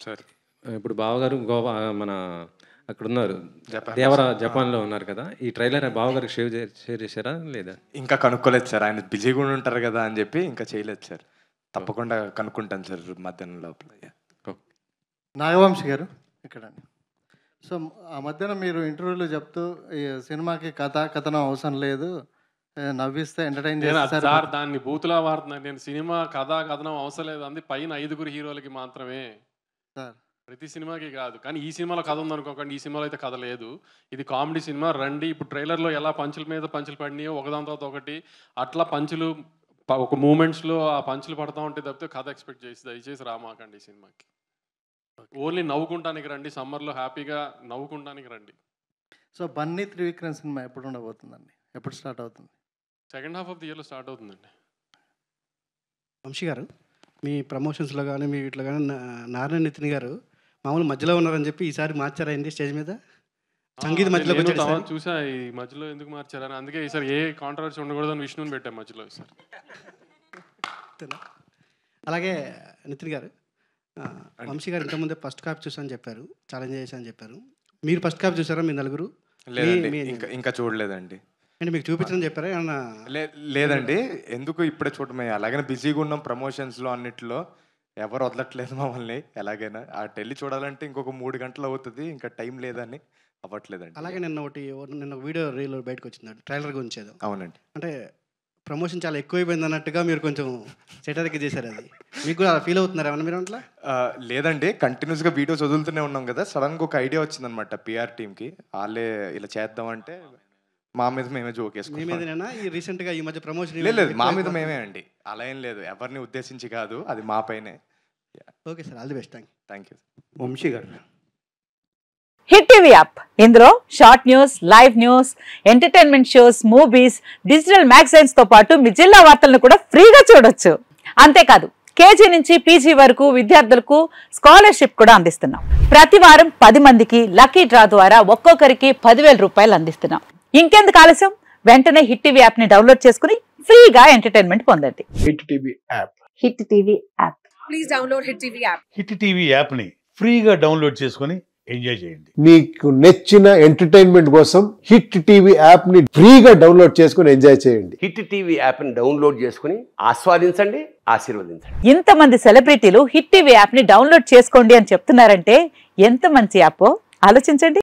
Sir ఇప్పుడు బావగారు గోవా మన అక్కడ ఉన్నారు, జపాన్లో ఉన్నారు కదా. ఈ ట్రైలర్ బావగారికి షేర్ చేశారా లేదా? ఇంకా కనుక్కోలేదు సార్, ఆయన బిజీగా ఉంటారు కదా అని చెప్పి ఇంకా చేయలేదు సార్. తప్పకుండా కనుక్కుంటాను సార్ మధ్యాహ్నం లోపల. నాగవంశి గారు ఇక్కడ. సో ఆ మధ్యన మీరు ఇంటర్వ్యూలో చెప్తూ ఈ సినిమాకి కథనం అవసరం లేదు, నవ్విస్తే ఎంటర్టైన్ చేస్తారు సార్. దాన్ని బూతులా వాడుతున్నాను నేను. సినిమా కథనం అవసరం లేదు అంది పైన 5 హీరోలకి మాత్రమే సార్, ప్రతి సినిమాకి కాదు. కానీ ఈ సినిమాలో కథ ఉందనుకోకండి, ఈ సినిమాలో అయితే కథ లేదు. ఇది కామెడీ సినిమా. రండి, ఇప్పుడు ట్రైలర్లో ఎలా పంచుల మీద పంచులు పడినాయో ఒకదాని తర్వాత ఒకటి అట్లా పంచులు ఒక మూమెంట్స్లో ఆ పంచులు పడతా ఉంటే తప్పితే కథ ఎక్స్పెక్ట్ చేసి దయచేసి రామాకండి ఈ సినిమాకి. ఓన్లీ నవ్వుకుంటానికి రండి, సమ్మర్లో హ్యాపీగా నవ్వుకుంటానికి రండి. సో బన్నీ త్రివిక్రమ్ సినిమా ఎప్పుడు ఉండబోతుందండి, ఎప్పుడు స్టార్ట్ అవుతుంది? సెకండ్ హాఫ్ ఆఫ్ ది ఇయర్లో స్టార్ట్ అవుతుందండి. వంశీ గారు, మీ ప్రమోషన్స్లో కానీ మీ వీటిలో కానీ నారాయణ నితిన్ గారు మామూలు మధ్యలో ఉన్నారని చెప్పి ఈసారి మార్చారైంది స్టేజ్ మీద సంగీత మధ్యలో చూసా. ఈ మధ్యలో ఎందుకు మార్చారని, అందుకే ఈసారి ఏ కాంట్రవర్సీ ఉండకూడదని విష్ణుని పెట్టాం మధ్యలో ఈసారి. అలాగే నితిన్ గారు, వంశీ గారు ఇంతకుముందే ఫస్ట్ కాపీ చూసాను చెప్పారు, ఛాలెంజ్ చేశాను చెప్పారు. మీరు ఫస్ట్ కాపీ చూసారా మీ నలుగురు? లేదండి, ఇంకా చూడలేదండి. అంటే మీకు చూపించడం చెప్పారా ఏమన్నా? లేదండి, ఎందుకు ఇప్పుడే చూడమే, అలాగనే బిజీగా ఉన్నాం ప్రమోషన్స్లో అన్నిట్లో, ఎవరు వదలట్లేదు మమ్మల్ని. ఎలాగైనా అటు చూడాలంటే ఇంకొక 3 గంటలు అవుతుంది, ఇంకా టైం లేదని అవ్వట్లేదండి. అలాగే నిన్న వీడియో రీల్ బయటకు వచ్చిందండి ట్రైలర్ గురించి ఏదో. అవునండి, అంటే ప్రమోషన్ చాలా ఎక్కువైపోయింది అన్నట్టుగా మీరు కొంచెం సెటరిక్ చేశారు. అది మీకు కూడా ఫీల్ అవుతున్నారు ఏమన్నా మీరు అట్లా? లేదండి, కంటిన్యూస్గా వీడియోస్ వదులుతూనే ఉన్నాం కదా. సడన్గా ఒక ఐడియా వచ్చిందనమాట పిఆర్ టీమ్కి, వాళ్ళే ఇలా చేద్దామంటే మా మీద మేమే జోక్ వేసుకున్నాం. రీసెంట్గా ఈ మధ్య ప్రమోషన్ లేదు, మా మీద మేమే అండి, అలా ఏం లేదు, ఎవరిని ఉద్దేశించి కాదు, అది మా పైనే. Okay sir, all the best. Thank you. Vamshi garu, hit TV app, ఇందులో short news, live news, entertainment shows, movies, digital magazines తో పాటు మీ జిల్లా వార్తలను కూడా ఫ్రీగా చూడొచ్చు. అంతేకాదు కేజీ నుంచి పీజీ వరకు విద్యార్థులకు స్కాలర్షిప్ కూడా అందిస్తున్నాం. ప్రతి వారం 10 మందికి లక్కీ డ్రా ద్వారా ఒక్కొక్కరికి 10,000 రూపాయలు అందిస్తున్నాం. ఇంకెందుకు ఆలస్యం, వెంటనే హిట్ టీవీ యాప్ ని డౌన్లోడ్ చేసుకుని ఫ్రీగా ఎంటర్టైన్మెంట్ పొందండి. Hit TV app. Hit TV app, please download hit TV app. Hit TV app ని ఫ్రీగా డౌన్లోడ్ చేసుకుని ఎంజాయ్ చేయండి. మీకు నచ్చిన ఎంటర్టైన్మెంట్ కోసం హిట్ టీవీ యాప్ ని ఫ్రీగా డౌన్లోడ్ చేసుకుని ఎంజాయ్ చేయండి. హిట్ టీవీ యాప్ ని డౌన్లోడ్ చేసుకుని ఆస్వాదించండి, ఆశీర్వదించండి. ఇంతమంది సెలబ్రిటీలు హిట్ టీవీ యాప్ ని డౌన్లోడ్ చేసుకోండి అని చెప్తున్నారంటే ఎంత మంచి యాప్ ఆలోచించండి.